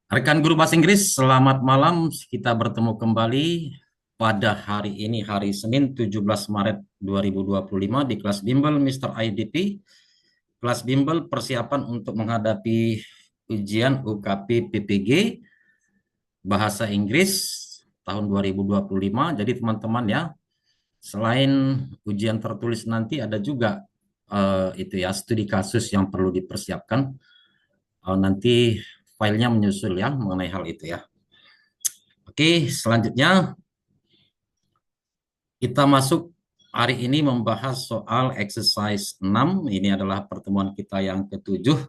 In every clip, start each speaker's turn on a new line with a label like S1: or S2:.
S1: Rekan guru bahasa Inggris, selamat malam. Kita bertemu kembali pada hari ini, hari Senin 17 Maret 2025 di kelas bimbel Mr. IDP. Kelas bimbel persiapan untuk menghadapi ujian UKP PPG Bahasa Inggris tahun 2025. Jadi teman-teman ya, selain ujian tertulis nanti ada juga itu ya studi kasus yang perlu dipersiapkan. Nanti filenya menyusul ya mengenai hal itu ya. Oke, selanjutnya kita masuk hari ini membahas soal exercise 6. Ini adalah pertemuan kita yang ketujuh.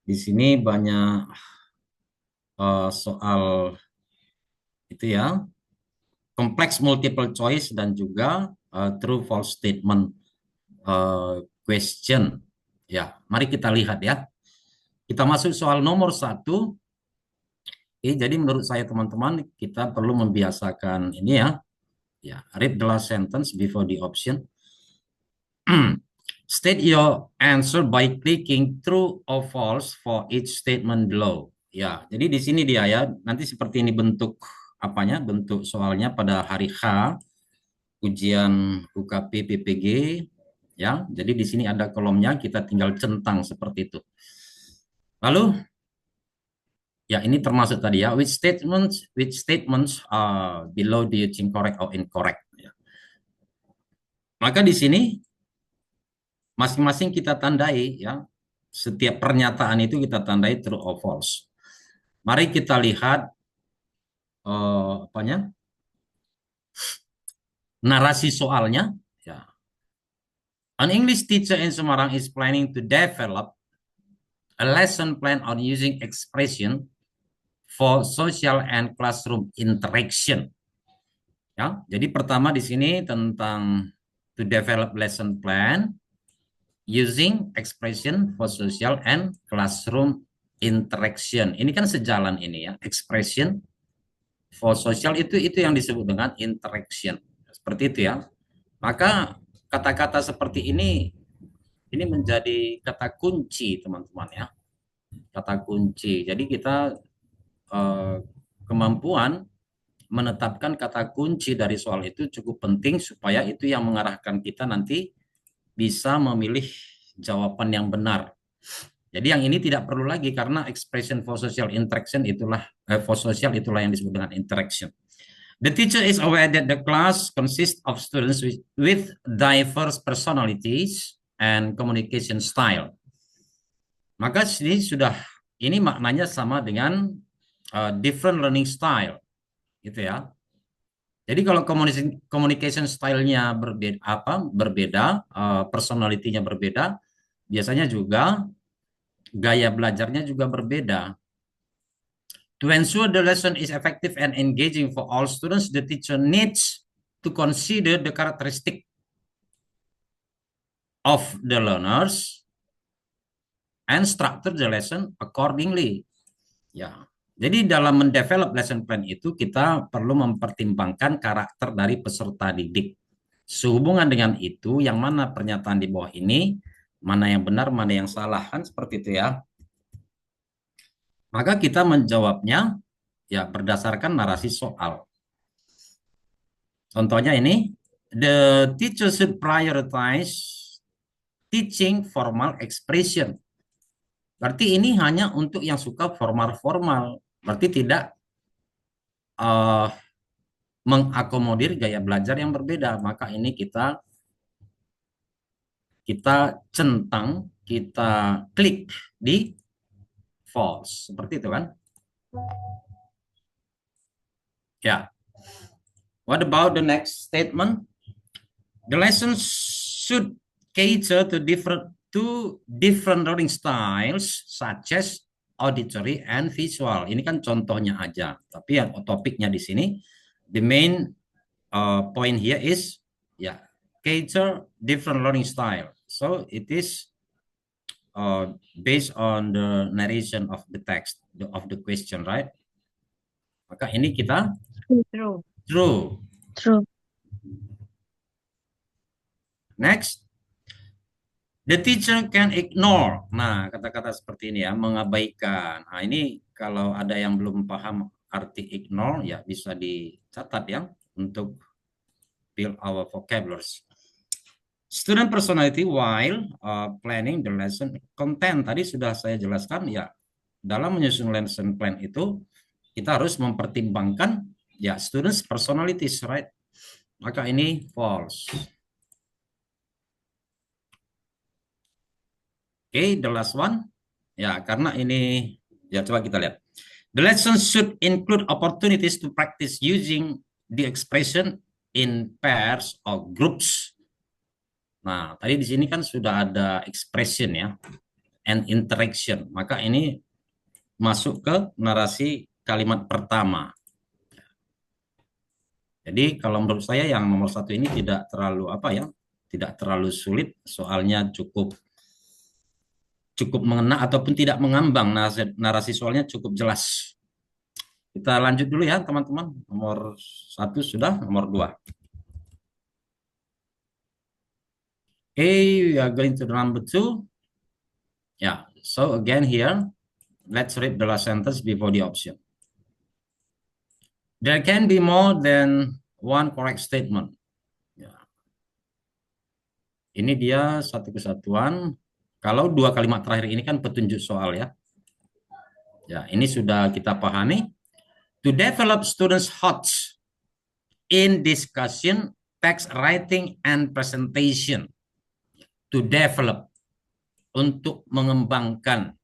S1: Di sini banyak soal itu ya, kompleks multiple choice dan juga true false statement question. Ya, mari kita lihat ya. Kita masuk soal nomor satu. Jadi menurut saya teman-teman kita perlu membiasakan ini ya. Ya, read the last sentence before the option. State your answer by clicking true or false for each statement below. Ya, jadi di sini dia ya. Nanti seperti ini bentuk apanya? Bentuk soalnya pada hari H ujian UKP PPG ya. Jadi di sini ada kolomnya, kita tinggal centang seperti itu. Lalu ya ini termasuk tadi ya, which statements below do you think correct or incorrect ya. Maka di sini masing-masing kita tandai ya. Setiap pernyataan itu kita tandai true or false. Mari kita lihat apanya? Narasi soalnya ya. An English teacher in Semarang is planning to develop a lesson plan on using expression for social and classroom interaction. Ya, jadi pertama di sini tentang to develop lesson plan using expression for social and classroom interaction. Ini kan sejalan ini ya, expression for social itu yang disebut dengan interaction. Seperti itu ya. Maka kata-kata seperti ini menjadi kata kunci teman-teman ya. Kata kunci. Jadi kita eh, kemampuan menetapkan kata kunci dari soal itu cukup penting supaya itu yang mengarahkan kita nanti bisa memilih jawaban yang benar. Jadi yang ini tidak perlu lagi karena expression for social interaction for social itulah yang disebut dengan interaction. The teacher is aware that the class consists of students with diverse personalities and communication style. Maka ini maknanya sama dengan different learning style, gitu ya. Jadi kalau communication style-nya berbeda, personality-nya berbeda, biasanya juga gaya belajarnya juga berbeda. To ensure the lesson is effective and engaging for all students, the teacher needs to consider the characteristic of the learners and structure the lesson accordingly. Ya, jadi dalam mendevelop lesson plan itu kita perlu mempertimbangkan karakter dari peserta didik. Sehubungan dengan itu, yang mana pernyataan di bawah ini, mana yang benar, mana yang salah, kan seperti itu ya. Maka kita menjawabnya ya berdasarkan narasi soal. Contohnya ini, the teacher should prioritize teaching formal expression. Berarti ini hanya untuk yang suka formal-formal. Berarti tidak uh, mengakomodir gaya belajar yang berbeda. Maka ini kita centang, kita klik di false. Seperti itu kan? Ya. What about the next statement? The lessons should cater to different learning styles such as auditory and visual. Ini kan contohnya aja, tapi yang topiknya di sini the main point here is ya cater different learning style. So it is based on the narration of the text of the question, right? Maka ini kita
S2: True.
S1: true.
S2: True.
S1: Next, The teacher can ignore. Nah, kata-kata seperti ini ya, mengabaikan. Nah, ini kalau ada yang belum paham arti ignore, ya bisa dicatat ya, untuk build our vocabularies. Student personality while planning the lesson content. Tadi sudah saya jelaskan ya, dalam menyusun lesson plan itu, kita harus mempertimbangkan ya students personalities, right? Maka ini false. Okay, the last one. Ya, karena ini, ya coba kita lihat. The lesson should include opportunities to practice using the expression in pairs or groups. Nah, tadi di sini kan sudah ada expression ya, and interaction. Maka ini masuk ke narasi kalimat pertama. Jadi kalau menurut saya yang nomor satu ini tidak terlalu apa ya, tidak terlalu sulit, soalnya cukup mengena ataupun tidak mengambang, narasi soalnya cukup jelas. Kita lanjut dulu ya teman-teman. Nomor satu sudah, nomor dua. Okay, we are going to the number two. Yeah, so again here, let's read the last sentence before the option. There can be more than one correct statement. Ya. Ini dia satu kesatuan. Kalau dua kalimat terakhir ini kan petunjuk soal ya. Ya, ini sudah kita pahami. To develop students' thoughts in discussion, text writing, and presentation. To develop, untuk mengembangkan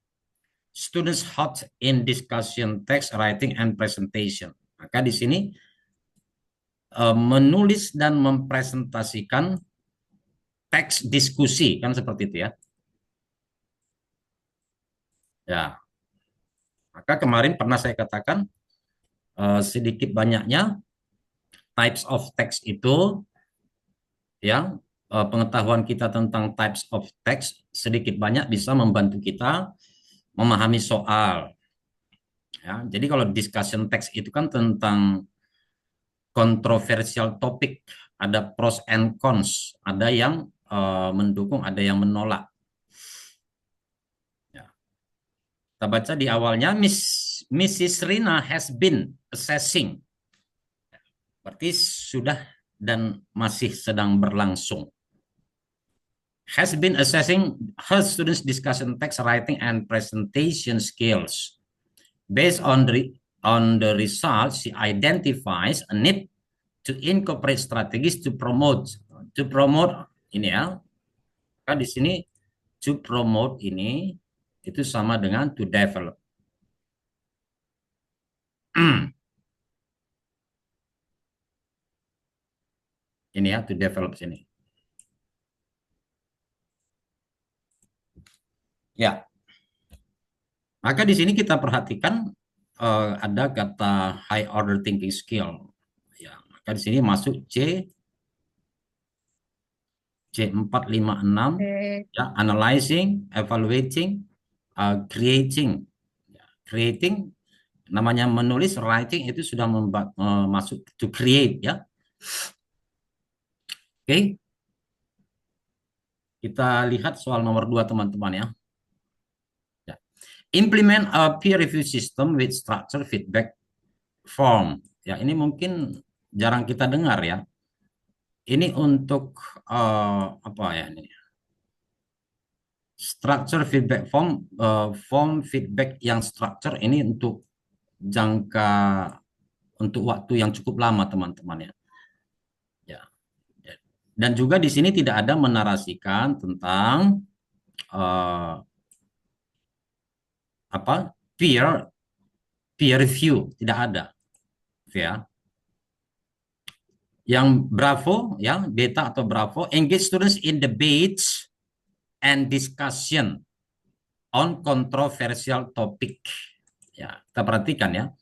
S1: students' thoughts in discussion, text writing, and presentation. Maka di sini menulis dan mempresentasikan teks diskusi, kan seperti itu ya. Ya, maka kemarin pernah saya katakan sedikit banyaknya types of text itu ya, pengetahuan kita tentang types of text sedikit banyak bisa membantu kita memahami soal. Ya, jadi kalau discussion text itu kan tentang kontroversial topik, ada pros and cons, ada yang mendukung, ada yang menolak. Ya. Kita baca di awalnya, Mrs. Rina has been assessing. Berarti sudah dan masih sedang berlangsung. Has been assessing her students' discussion, text writing, and presentation skills. Based on the results, she identifies a need to incorporate strategies to promote ini ya. Kan di sini to promote ini itu sama dengan to develop. Ini ya, to develop sini. Ya. Maka di sini kita perhatikan ada kata high order thinking skill. Ya, maka di sini masuk C456 ya, analyzing, evaluating, creating. Ya, creating namanya menulis, writing itu sudah masuk to create ya. Oke. Kita lihat soal nomor 2 teman-teman ya. Ya. Implement a peer review system with structure feedback form. Ya, ini mungkin jarang kita dengar ya. Ini untuk apa ya ini? Structure feedback form, form feedback yang structure ini untuk untuk waktu yang cukup lama teman-teman ya. Ya. Dan juga di sini tidak ada menarasikan tentang apa peer review, tidak ada ya. Yang Bravo ya, beta atau Bravo, engage students in debates and discussion on controversial topic. Ya, kita perhatikan ya.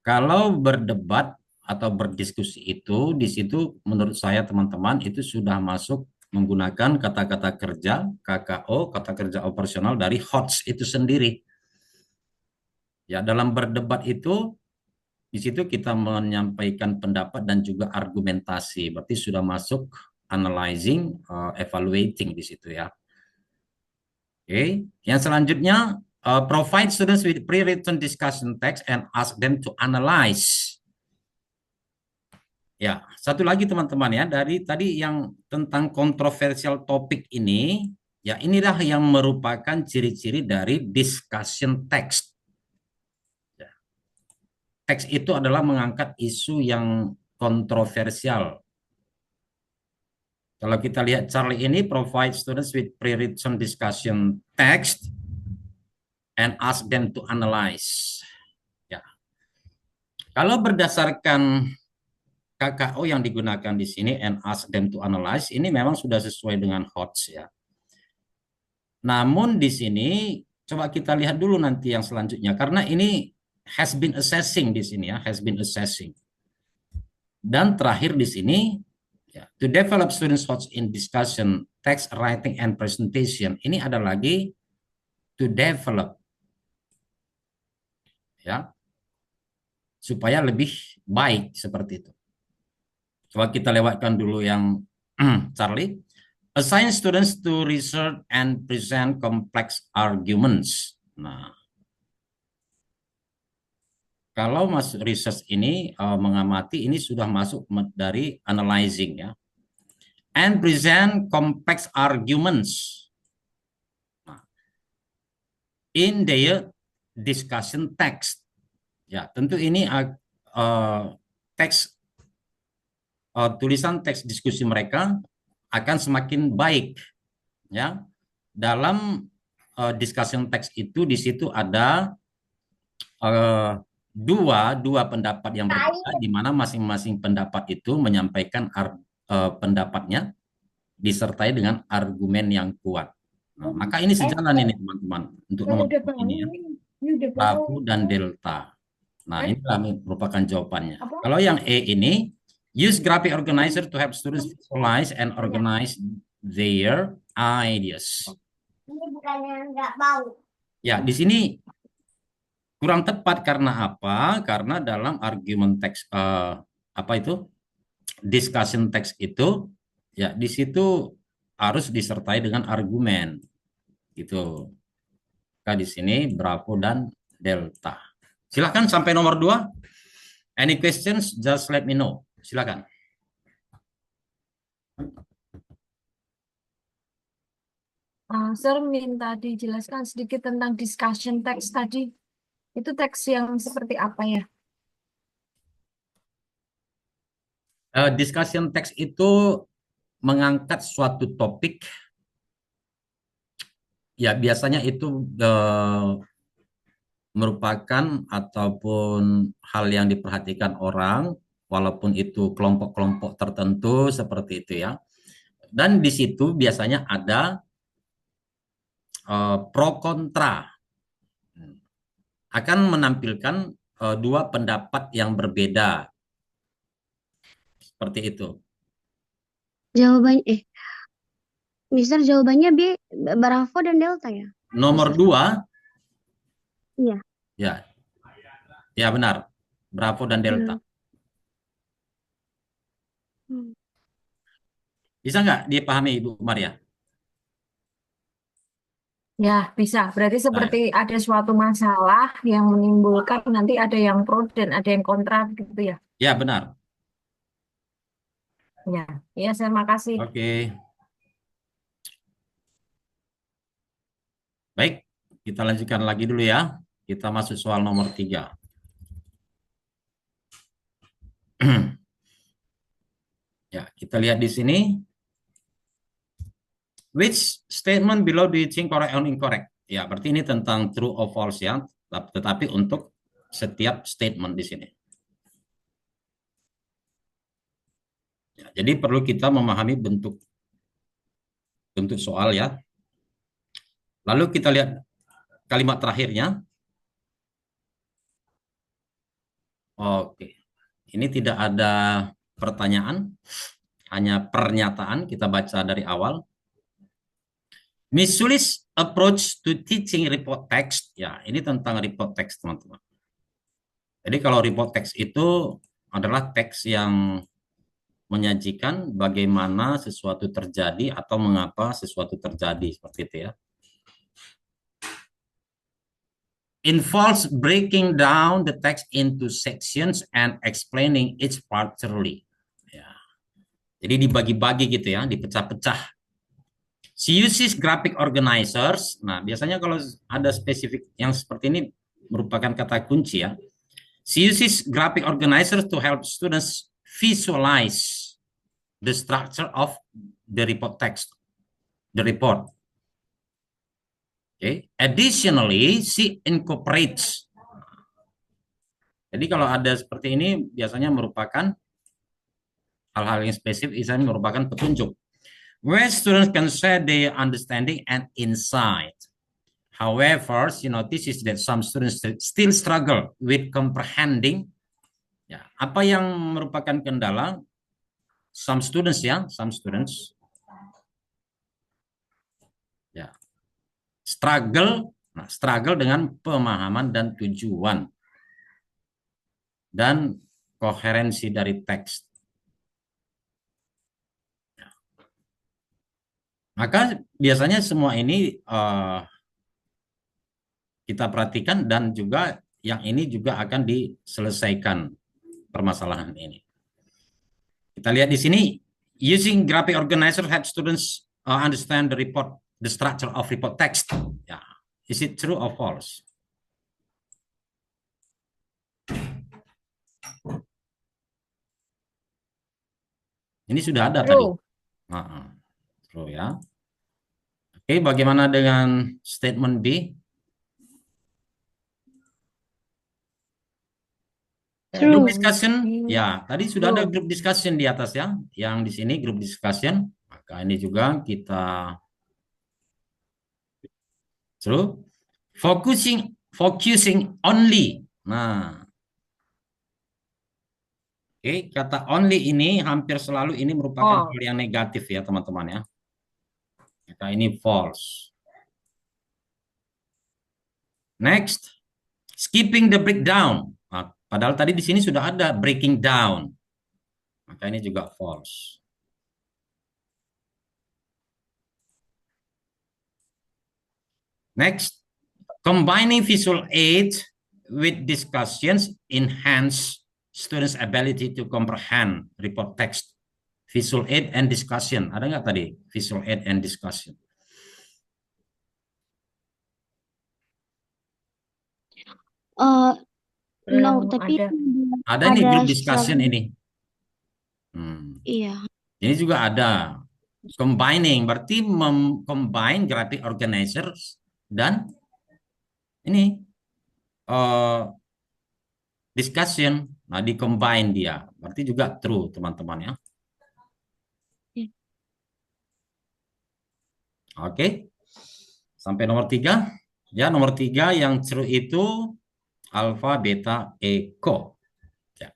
S1: Kalau berdebat atau berdiskusi itu, di situ menurut saya teman-teman itu sudah masuk menggunakan kata-kata kerja KKO, kata kerja operasional dari HOTS itu sendiri. Ya, dalam berdebat itu di situ kita menyampaikan pendapat dan juga argumentasi. Berarti sudah masuk analyzing, evaluating di situ ya. Yang selanjutnya, provide students with pre-written discussion text and ask them to analyze. Ya, satu lagi teman-teman ya, dari tadi yang tentang kontroversial topik ini, ya inilah yang merupakan ciri-ciri dari discussion text. Ya, teks itu adalah mengangkat isu yang kontroversial. Kalau kita lihat Charlie ini, provide students with pre-written discussion text and ask them to analyze. Ya, kalau berdasarkan KKO yang digunakan di sini and ask them to analyze, ini memang sudah sesuai dengan HOTS ya. Namun di sini coba kita lihat dulu nanti yang selanjutnya, karena ini has been assessing di sini ya, has been assessing. Dan terakhir di sini, ya, to develop students thoughts in discussion, text, writing, and presentation. Ini ada lagi to develop, ya, supaya lebih baik seperti itu. Coba kita lewatkan dulu yang Charlie. Assign students to research and present complex arguments. Nah, kalau masuk research ini mengamati, ini sudah masuk dari analyzing ya. And present complex arguments. Nah, in their discussion text. Ya, tentu ini teks tulisan teks diskusi mereka akan semakin baik ya. Dalam discussion text itu di situ ada dua pendapat yang berbeda, di mana masing-masing pendapat itu menyampaikan pendapatnya disertai dengan argumen yang kuat. Nah, maka ini sejalan ini teman-teman untuk nomor ini ya, Bravo dan Delta. Nah, inilah merupakan jawabannya. Kalau yang E ini, use graphic organizer to help students visualize and organize their ideas.
S2: Ini bukannya nggak bau.
S1: Ya, di sini kurang tepat karena apa? Karena dalam argumen teks apa itu? Discussion text itu ya di situ harus disertai dengan argumen. Gitu. Maka di sini Bravo dan Delta. Silakan sampai nomor 2. Any questions? Just let me know. Silakan.
S2: Sir, minta dijelaskan sedikit tentang discussion text tadi. Itu teks yang seperti apa ya?
S1: Discussion text itu mengangkat suatu topik, ya biasanya itu merupakan ataupun hal yang diperhatikan orang, walaupun itu kelompok-kelompok tertentu seperti itu ya. Dan di situ biasanya ada pro kontra, akan menampilkan dua pendapat yang berbeda seperti itu.
S3: Jawabannya, Mister jawabannya B, Bravo dan Delta ya?
S1: Nomor
S3: Mister.
S1: 2,
S3: Iya.
S1: ya benar, Bravo dan Delta. Bisa nggak dipahami Ibu Maria?
S2: Ya, bisa. Berarti seperti ada suatu masalah yang menimbulkan nanti ada yang pro dan ada yang kontra gitu ya?
S1: Ya benar.
S2: Ya, ya, terima kasih.
S1: Oke. Baik, kita lanjutkan lagi dulu ya. Kita masuk soal nomor 3. Ya, kita lihat di sini. Which statement below do you think correct or incorrect? Ya, berarti ini tentang true or false ya. Tetapi untuk setiap statement di sini. Ya, jadi perlu kita memahami bentuk soal ya. Lalu kita lihat kalimat terakhirnya. Oke. Ini tidak ada pertanyaan, hanya pernyataan, kita baca dari awal. Miss Sulis approach to teaching report text, ya ini tentang report text teman-teman. Jadi kalau report text itu adalah teks yang menyajikan bagaimana sesuatu terjadi atau mengapa sesuatu terjadi seperti itu ya. involves breaking down the text into sections and explaining each part thoroughly. Ya. Jadi dibagi-bagi gitu ya, dipecah-pecah. She uses graphic organizers. Nah, biasanya kalau ada spesifik yang seperti ini merupakan kata kunci ya. She uses graphic organizers to help students visualize the structure of the report text, the report. Okay. Additionally, she incorporates. Jadi kalau ada seperti ini biasanya merupakan hal-hal yang spesifik, misalnya merupakan petunjuk. Where students can share their understanding and insight. However, she notices that some students still struggle with comprehending. Ya, apa yang merupakan kendala? Some students ya, some students. Ya, struggle dengan pemahaman dan tujuan dan koherensi dari teks. Maka biasanya semua ini kita perhatikan dan juga yang ini juga akan diselesaikan permasalahan ini. Kita lihat di sini, using graphic organizer help students understand the structure of report text. Ya, is it true or false? Ini sudah ada tadi. True ya. Oke, bagaimana dengan statement B? Group discussion, ya tadi sudah ada group discussion di atas ya, yang di sini group discussion, maka ini juga kita true. Focusing only. Nah, oke, kata only ini hampir selalu ini merupakan hal yang negatif ya teman-teman ya. Maka ini false. Next, skipping the breakdown. Nah, padahal tadi di sini sudah ada breaking down. Maka ini juga false. Next, combining visual aid with discussions enhance students' ability to comprehend report text. Visual aid and discussion. Ada nggak tadi? Visual aid and discussion.
S3: No, tapi
S1: ada nih group discussion ini.
S3: Iya.
S1: Ini juga ada combining, berarti combine graphic organizers dan ini discussion. Nah, di-combine dia. Berarti juga true, teman-teman ya. Oke. Sampai nomor 3. Ya, nomor 3 yang true itu alpha, beta, echo. Ya.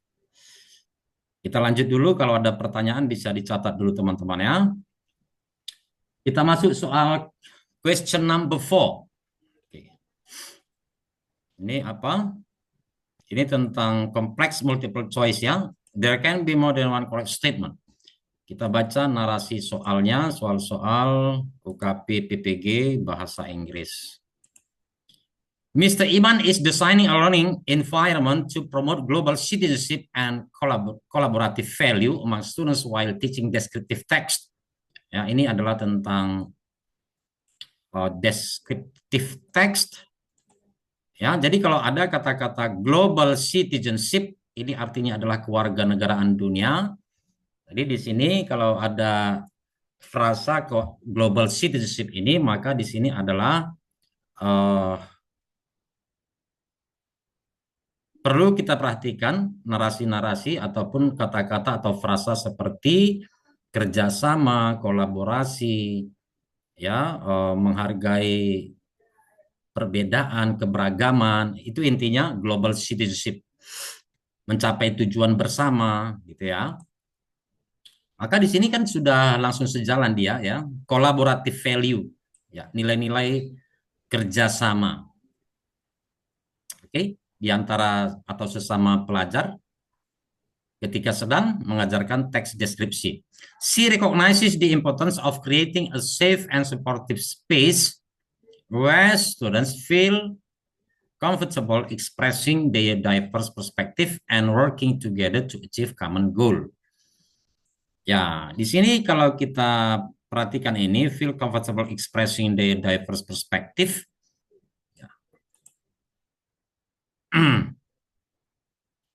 S1: Kita lanjut dulu, kalau ada pertanyaan bisa dicatat dulu teman-teman ya. Kita masuk soal question number 4. Oke. Ini apa? Ini tentang complex multiple choice ya. There can be more than one correct statement. Kita baca narasi soalnya, soal-soal UKP PPG Bahasa Inggris. Mr. Iman is designing a learning environment to promote global citizenship and collaborative value among students while teaching descriptive text. Ya, ini adalah tentang descriptive text. Ya, jadi kalau ada kata-kata global citizenship, ini artinya adalah kewarganegaraan dunia. Jadi di sini kalau ada frasa global citizenship ini, maka di sini adalah perlu kita perhatikan narasi-narasi ataupun kata-kata atau frasa seperti kerjasama, kolaborasi, ya, menghargai perbedaan, keberagaman, itu intinya global citizenship, mencapai tujuan bersama, gitu ya. Maka di sini kan sudah langsung sejalan dia ya, collaborative value, ya, nilai-nilai kerjasama, oke, di antara atau sesama pelajar ketika sedang mengajarkan teks deskripsi. She recognizes the importance of creating a safe and supportive space where students feel comfortable expressing their diverse perspective and working together to achieve common goal. Ya, di sini kalau kita perhatikan ini, feel comfortable expressing their diverse perspective. Ya.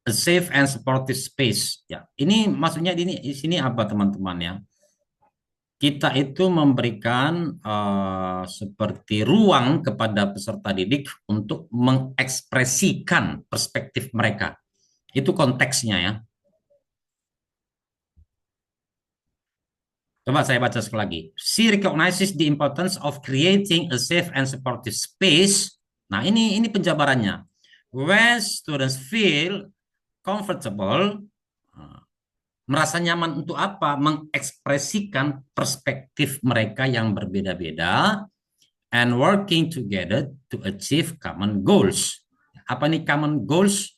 S1: A safe and supportive space. Ya, ini maksudnya di sini apa teman-teman ya? Kita itu memberikan seperti ruang kepada peserta didik untuk mengekspresikan perspektif mereka. Itu konteksnya ya. Coba saya baca sekali lagi. She recognizes the importance of creating a safe and supportive space. Nah, ini penjabarannya. Where students feel comfortable, merasa nyaman untuk apa? Mengekspresikan perspektif mereka yang berbeda-beda and working together to achieve common goals. Apa ini common goals?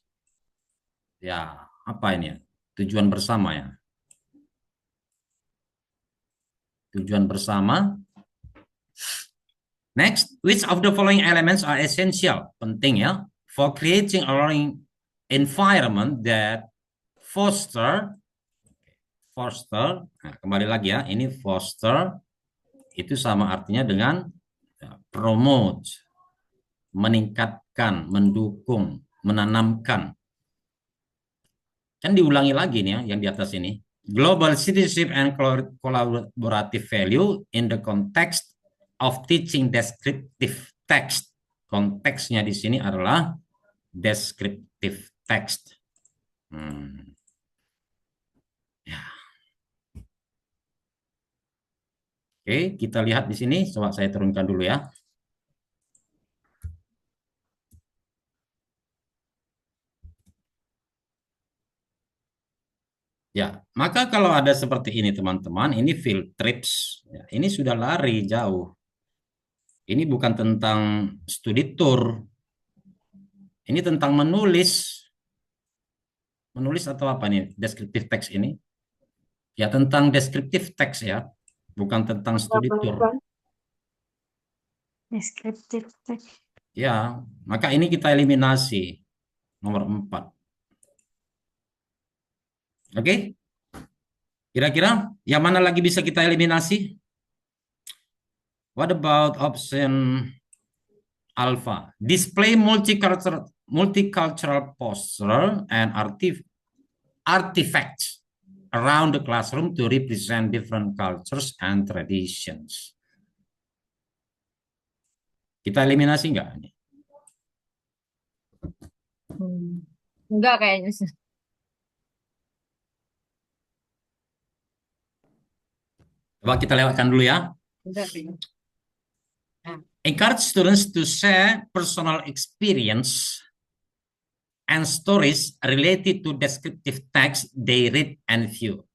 S1: Ya, apa ini? Tujuan bersama ya. Tujuan bersama. Next, which of the following elements are essential? Penting ya. For creating a learning environment that foster, nah, kembali lagi ya, ini foster itu sama artinya dengan promote, meningkatkan, mendukung, menanamkan. Kan diulangi lagi nih ya, yang di atas ini. Global citizenship and collaborative value in the context of teaching descriptive text. Konteksnya di sini adalah descriptive text. Ya. Oke, kita lihat di sini. Coba saya turunkan dulu ya. Ya, maka kalau ada seperti ini teman-teman, ini field trips. Ya, ini sudah lari jauh. Ini bukan tentang studi tour. Ini tentang menulis. Menulis atau apa nih? Descriptive text ini. Ya, tentang descriptive text ya. Bukan tentang studi tour.
S3: Descriptive text.
S1: Ya, maka ini kita eliminasi. Nomor 4. Oke? Kira-kira yang mana lagi bisa kita eliminasi? What about option alpha? Display multicultural poster and artifacts around the classroom to represent different cultures and traditions. Kita eliminasi enggak?
S2: Enggak kayaknya sih.
S1: Coba kita lewatkan dulu ya.
S2: Enggak.
S1: Encourage students to share personal experience and stories related to descriptive text they read and view.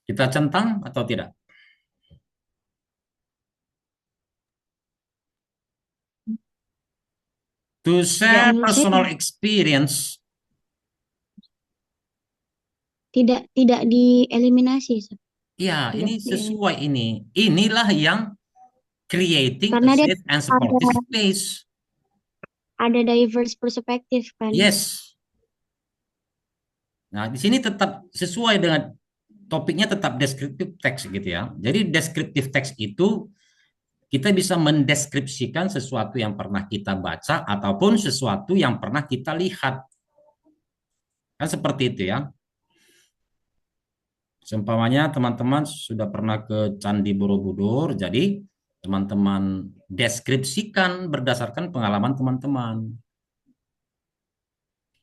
S1: Kita centang atau tidak? To share personal experience.
S3: Tidak dieliminasi.
S1: Ya, ini sesuai ini. Inilah yang creating
S3: Karena
S1: a safe and supportive space.
S3: Ada diverse perspektif kan.
S1: Yes. Nah, di sini tetap sesuai dengan topiknya, tetap descriptive text gitu ya. Jadi descriptive text itu kita bisa mendeskripsikan sesuatu yang pernah kita baca ataupun sesuatu yang pernah kita lihat. Kan seperti itu ya. Seumpamanya teman-teman sudah pernah ke Candi Borobudur, jadi teman-teman deskripsikan berdasarkan pengalaman teman-teman.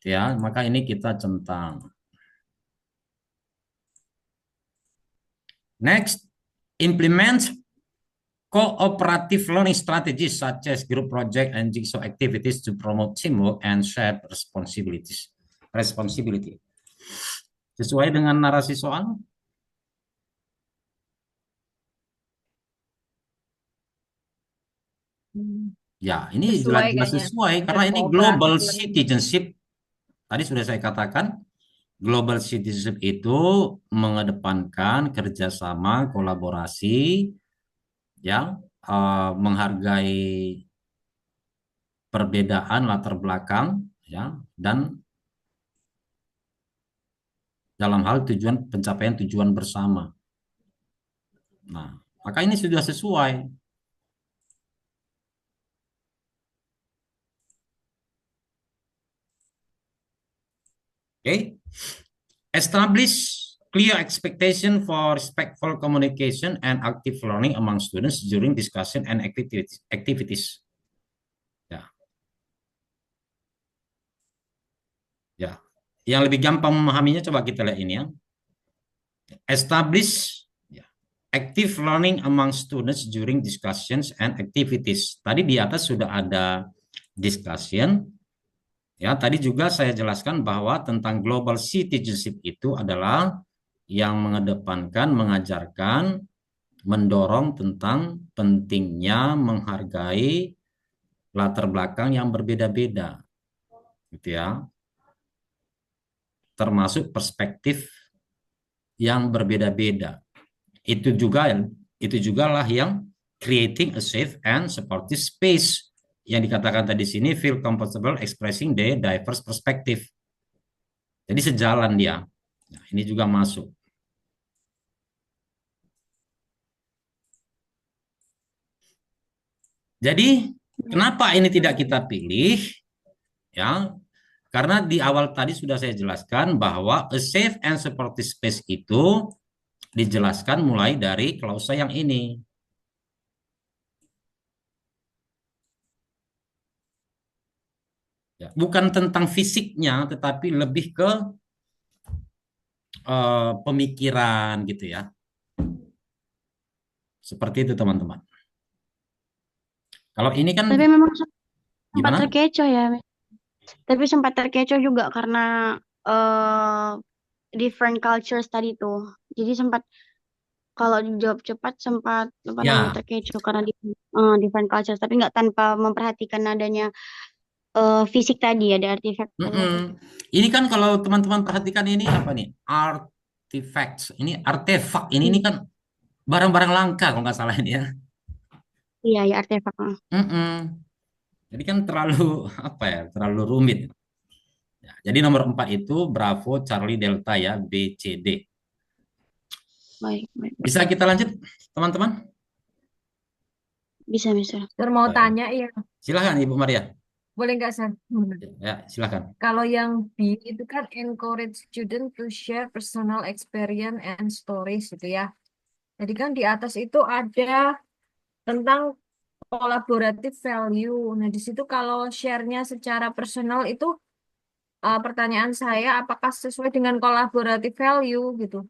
S1: Ya, maka ini kita centang. Next, implement cooperative learning strategies such as group project and jigsaw activities to promote teamwork and shared responsibilities. Sesuai dengan narasi soal? Ya, ini jelas sesuai karena ini global citizenship Tadi sudah saya katakan, global citizenship itu mengedepankan kerjasama, kolaborasi, ya, menghargai perbedaan latar belakang, ya, dan dalam hal pencapaian tujuan bersama. Nah, maka ini sudah sesuai. Oke. Establish clear expectation for respectful communication and active learning among students during discussion and activities. Ya. Ya. Yang lebih gampang memahaminya coba kita lihat ini ya. Establish active learning among students during discussions and activities. Tadi di atas sudah ada discussion. Ya, tadi juga saya jelaskan bahwa tentang global citizenship itu adalah yang mengedepankan, mengajarkan, mendorong tentang pentingnya menghargai latar belakang yang berbeda-beda, gitu ya. Termasuk perspektif yang berbeda-beda. Itu juga lah yang creating a safe and supportive space yang dikatakan tadi sini, feel comfortable expressing the diverse perspective. Jadi sejalan dia. Nah, ini juga masuk. Jadi kenapa ini tidak kita pilih? Ya, karena di awal tadi sudah saya jelaskan bahwa a safe and supportive space itu dijelaskan mulai dari klausa yang ini. Ya, bukan tentang fisiknya, tetapi lebih ke pemikiran gitu ya. Seperti itu teman-teman. Kalau ini kan
S3: Tapi memang sempat
S1: gimana?
S3: terkecoh ya. Tapi sempat terkecoh juga karena different cultures tadi tuh. Jadi sempat kalau dijawab cepat sempat apa namanya
S1: Ya,
S3: terkecoh karena different cultures. Tapi nggak tanpa memperhatikan adanya fisik tadi ada artifact tadi.
S1: Ini kan kalau teman-teman perhatikan ini apa nih? Artifacts. Ini artefak. Ini kan barang-barang langka kalau nggak salah ini ya.
S3: Iya ya artefak.
S1: Jadi kan terlalu apa ya? Terlalu rumit. Ya, jadi nomor 4 itu Bravo, Charlie, Delta ya, B, C, D.
S3: Baik, baik.
S1: Bisa kita lanjut, teman-teman?
S3: Bisa.
S2: Sir mau
S1: Baik.
S2: tanya ya,
S1: Silahkan Ibu Maria.
S2: boleh nggak Sir?
S1: Ya, silahkan.
S2: Kalau yang B itu kan encourage student to share personal experience and stories gitu ya. Jadi kan di atas itu ada tentang collaborative value. Nah, di situ kalau share-nya secara personal itu pertanyaan saya apakah sesuai dengan collaborative value gitu.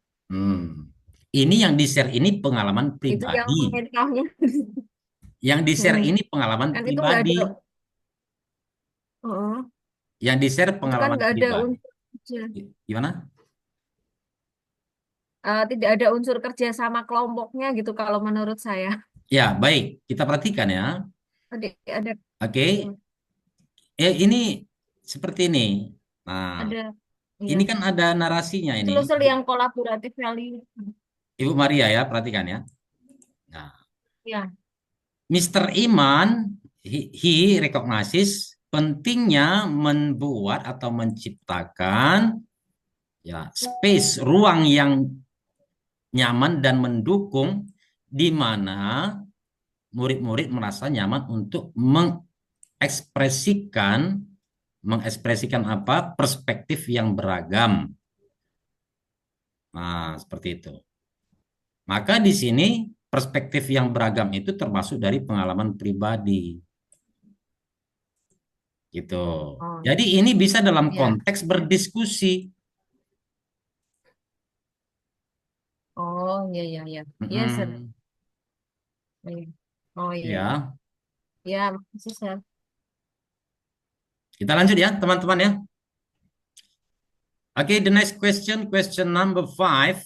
S1: Ini yang di-share ini pengalaman
S2: Itu yang
S1: pribadi.
S2: mentalnya.
S1: Yang di-share ini pengalaman
S2: Kan itu nggak ada.
S1: pribadi.
S2: Oh,
S1: Yang di-share
S2: itu kan
S1: pengalaman
S2: nggak ada
S1: pribadi.
S2: unsur kerja.
S1: Gimana?
S2: Tidak ada unsur kerja sama kelompoknya gitu kalau menurut saya.
S1: Ya, baik. Kita perhatikan ya.
S2: Tadi ada
S1: Oke. Ini seperti ini. Nah,
S2: ada
S1: ini
S2: ya.
S1: kan ada narasinya ini.
S2: Selesai yang kolaboratif value.
S1: Ibu Maria ya, perhatikan ya. Nah,
S2: Ya.
S1: Mr. Iman, he recognizes pentingnya membuat atau menciptakan ya space, ruang yang nyaman dan mendukung di mana murid-murid merasa nyaman untuk mengekspresikan apa? Perspektif yang beragam. Nah, seperti itu. Maka di sini perspektif yang beragam itu termasuk dari pengalaman pribadi. Gitu.
S2: Oh,
S1: Jadi ini bisa dalam
S2: ya.
S1: konteks berdiskusi.
S2: Oh, ya, ya, ya. Ya, Sir. Ya. Oh, iya.
S1: Ya,
S2: Ya, makasih, Sir.
S1: kita lanjut ya, teman-teman ya. Okay, the next question number 5.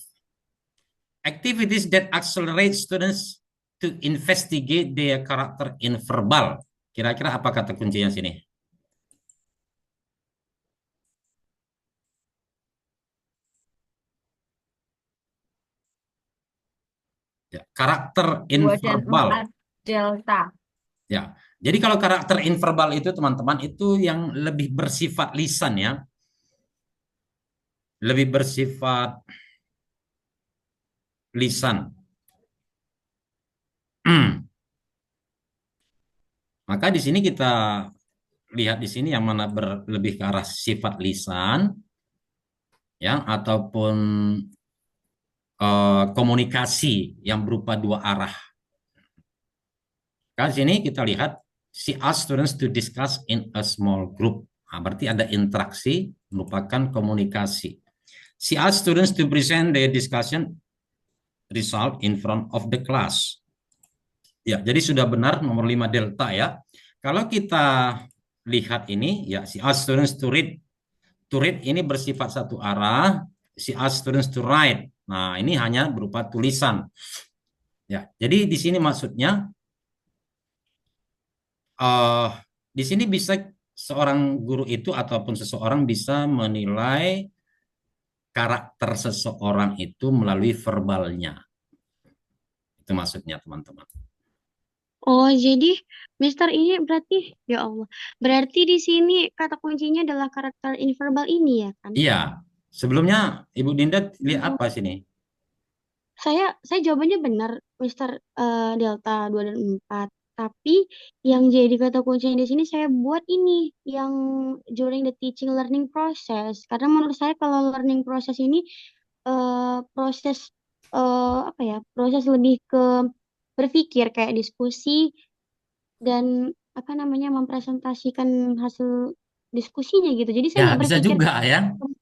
S1: Activities that accelerate students to investigate their character in verbal. Kira-kira apa kata kuncinya sini? Ya, karakter
S2: 2 dan
S1: inverbal.
S2: 4 delta.
S1: Ya. Jadi kalau karakter inverbal itu teman-teman itu yang lebih bersifat lisan ya. Lebih bersifat lisan. Maka di sini kita lihat di sini yang mana lebih ke arah sifat lisan ya ataupun komunikasi yang berupa dua arah. Di sini kita lihat she asked students to discuss in a small group. Nah, berarti ada interaksi merupakan komunikasi. She asked students to present their discussion result in front of the class. Ya, jadi sudah benar nomor 5 delta ya. Kalau kita lihat ini ya she asked students to read. To read ini bersifat satu arah, she asked students to write. Nah, ini hanya berupa tulisan. Ya, jadi di sini maksudnya di sini bisa seorang guru itu ataupun seseorang bisa menilai karakter seseorang itu melalui verbalnya. Itu maksudnya, teman-teman.
S3: Oh, jadi Mister ini berarti, ya Allah, berarti di sini kata kuncinya adalah karakter inverbal ini ya kan?
S1: Iya. Sebelumnya Ibu Dinda lihat
S3: Hmm.
S1: apa sini?
S3: Saya jawabannya benar, Mister Delta 2 dan 4. Tapi yang jadi kata kuncinya di sini saya buat ini yang during the teaching learning process. Karena menurut saya kalau learning process ini proses apa ya? Proses lebih ke berpikir kayak diskusi dan apa namanya mempresentasikan hasil diskusinya gitu. Jadi saya
S1: Ya,
S3: nggak
S1: bisa
S3: berpikir.
S1: juga ya.
S3: Oh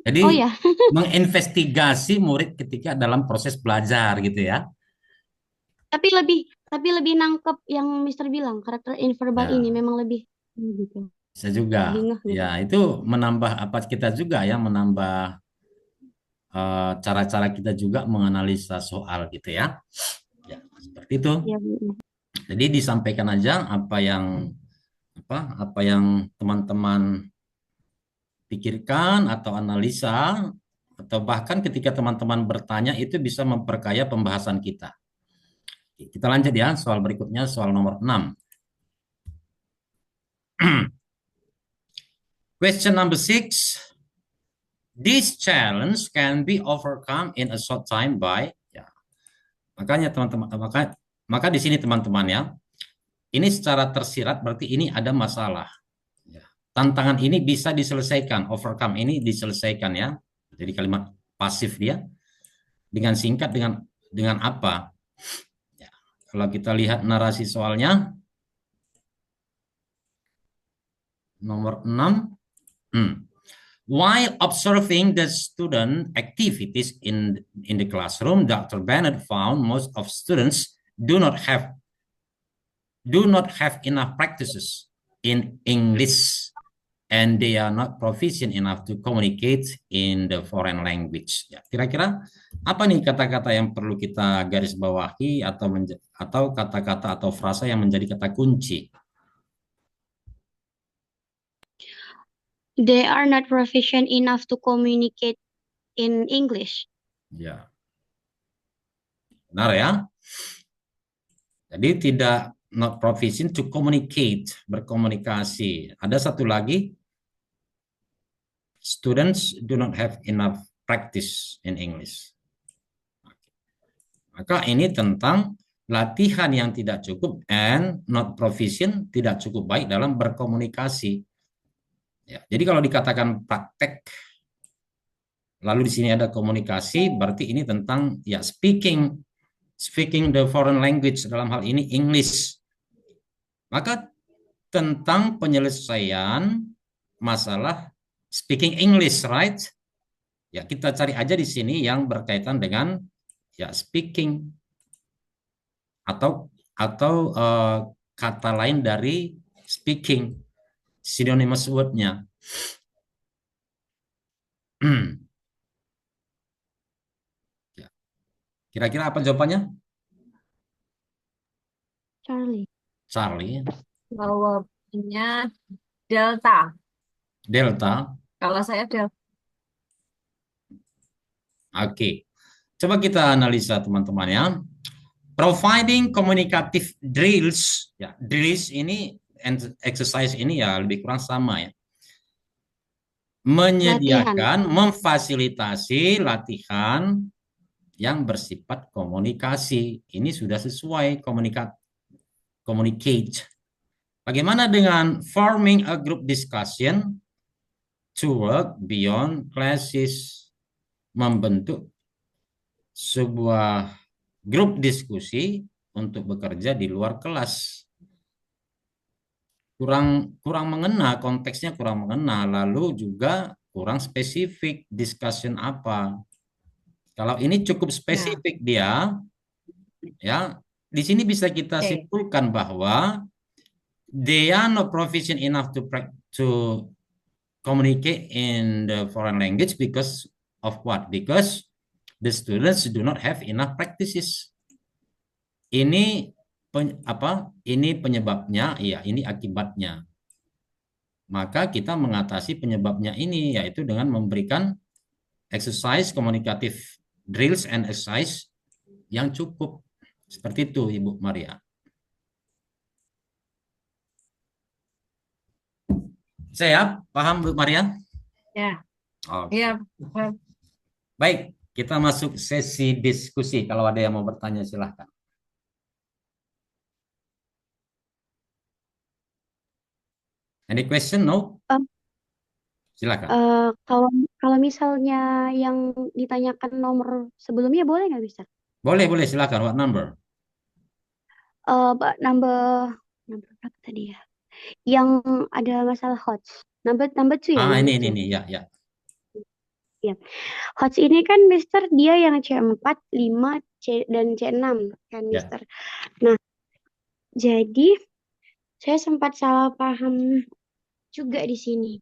S1: Jadi
S3: ya,
S1: menginvestigasi murid ketika dalam proses belajar gitu ya.
S3: tapi lebih nangkep yang Mister bilang karakter inverbal ini
S1: Ya,
S3: memang lebih gitu.
S1: bisa juga.
S3: Lebih ngeh
S1: Ya,
S3: gitu.
S1: itu menambah apa kita juga ya, menambah cara-cara kita juga menganalisa soal gitu ya. Ya, seperti itu.
S3: Ya, Bu.
S1: Jadi disampaikan aja apa yang teman-teman pikirkan atau analisa atau bahkan ketika teman-teman bertanya itu bisa memperkaya pembahasan kita. Kita lanjut ya, soal berikutnya soal nomor 6. Question number 6. This challenge can be overcome in a short time by ya. Makanya teman-teman maka di sini teman-teman ya. Ini secara tersirat berarti ini ada masalah. Ya. Tantangan ini bisa diselesaikan, overcome ini diselesaikan ya. Jadi kalimat pasif dia dengan singkat dengan apa? Ya. Kalau kita lihat narasi soalnya nomor 6. While observing the student activities in the classroom, Dr. Bennett found most of students do not have enough practices in English and they are not proficient enough to communicate in the foreign language. Ya, kira-kira apa nih kata-kata yang perlu kita garis bawahi atau kata-kata atau frasa yang menjadi kata kunci?
S3: They are not proficient enough to communicate in English.
S1: Ya, benar ya. Jadi tidak not proficient to communicate, berkomunikasi. Ada satu lagi, students do not have enough practice in English. Maka ini tentang latihan yang tidak cukup and not proficient, tidak cukup baik dalam berkomunikasi. Ya, jadi kalau dikatakan praktek, lalu di sini ada komunikasi, berarti ini tentang ya speaking the foreign language, dalam hal ini English. Maka tentang penyelesaian masalah speaking English, right? Ya, kita cari aja di sini yang berkaitan dengan ya speaking atau kata lain dari speaking, synonymous word-nya. Ya. Kira-kira apa jawabannya?
S3: Charlie.
S1: Charlie.
S2: Jawabannya delta.
S1: Delta.
S2: Kalau saya delta.
S1: Oke. Coba kita analisa teman-teman ya. Providing communicative drills, ya drills ini exercise ini ya lebih kurang sama ya. Menyediakan, memfasilitasi latihan yang bersifat komunikasi. Ini sudah sesuai communicate. Bagaimana dengan forming a group discussion to work beyond classes, membentuk sebuah grup diskusi untuk bekerja di luar kelas. Kurang mengena, konteksnya kurang mengena, lalu juga kurang spesifik discussion apa. Kalau ini cukup spesifik dia, ya di sini bisa kita simpulkan bahwa they are not proficient enough to communicate in the foreign language because of what? Because the students do not have enough practices. Ini Ini penyebabnya, ya ini akibatnya. Maka kita mengatasi penyebabnya ini yaitu dengan memberikan exercise komunikatif drills and exercise yang cukup. Seperti itu Ibu Maria. Saya paham Bu Maria?
S2: Ya.
S1: Oke.
S2: Ya.
S1: Baik, kita masuk sesi diskusi. Kalau ada yang mau bertanya silahkan. Any question? No? Silakan.
S3: Kalau misalnya yang ditanyakan nomor sebelumnya boleh nggak bisa?
S1: Boleh, silakan. What number?
S3: Number berapa tadi ya? Yang ada masalah HOTS. Number 2 ya?
S1: Ini ya.
S3: Ya. HOTS ini kan Mister dia yang C4, 5, dan C6 kan Mister. Nah, jadi saya sempat salah paham juga di sini.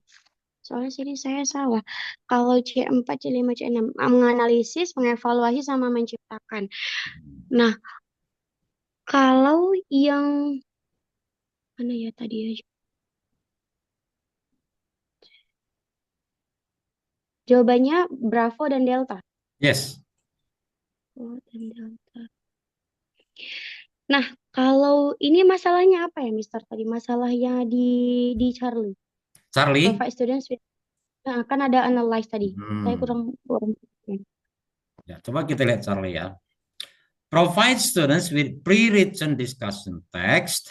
S3: Soalnya sini saya salah. Kalau C4, C5, C6 menganalisis, mengevaluasi sama menciptakan. Nah, kalau yang mana ya tadi aja? Jawabannya Bravo dan Delta.
S1: Yes.
S3: Bravo dan Delta. Nah, kalau ini masalahnya apa ya, Mister? Tadi masalahnya di Charlie. Provide students with, nah, kan ada analyze tadi. Saya kurang.
S1: Ya, coba kita lihat Charlie ya. Provide students with pre-written discussion text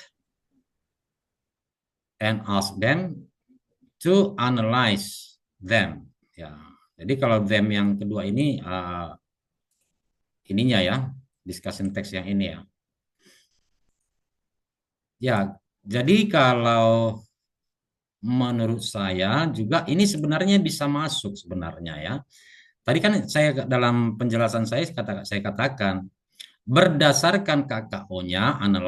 S1: and ask them to analyze them. Ya, jadi kalau them yang kedua ini ininya ya, discussion text yang ini ya. Ya, jadi kalau menurut saya juga ini sebenarnya bisa masuk sebenarnya ya. Tadi kan saya dalam penjelasan saya katakan berdasarkan KKO-nya analyze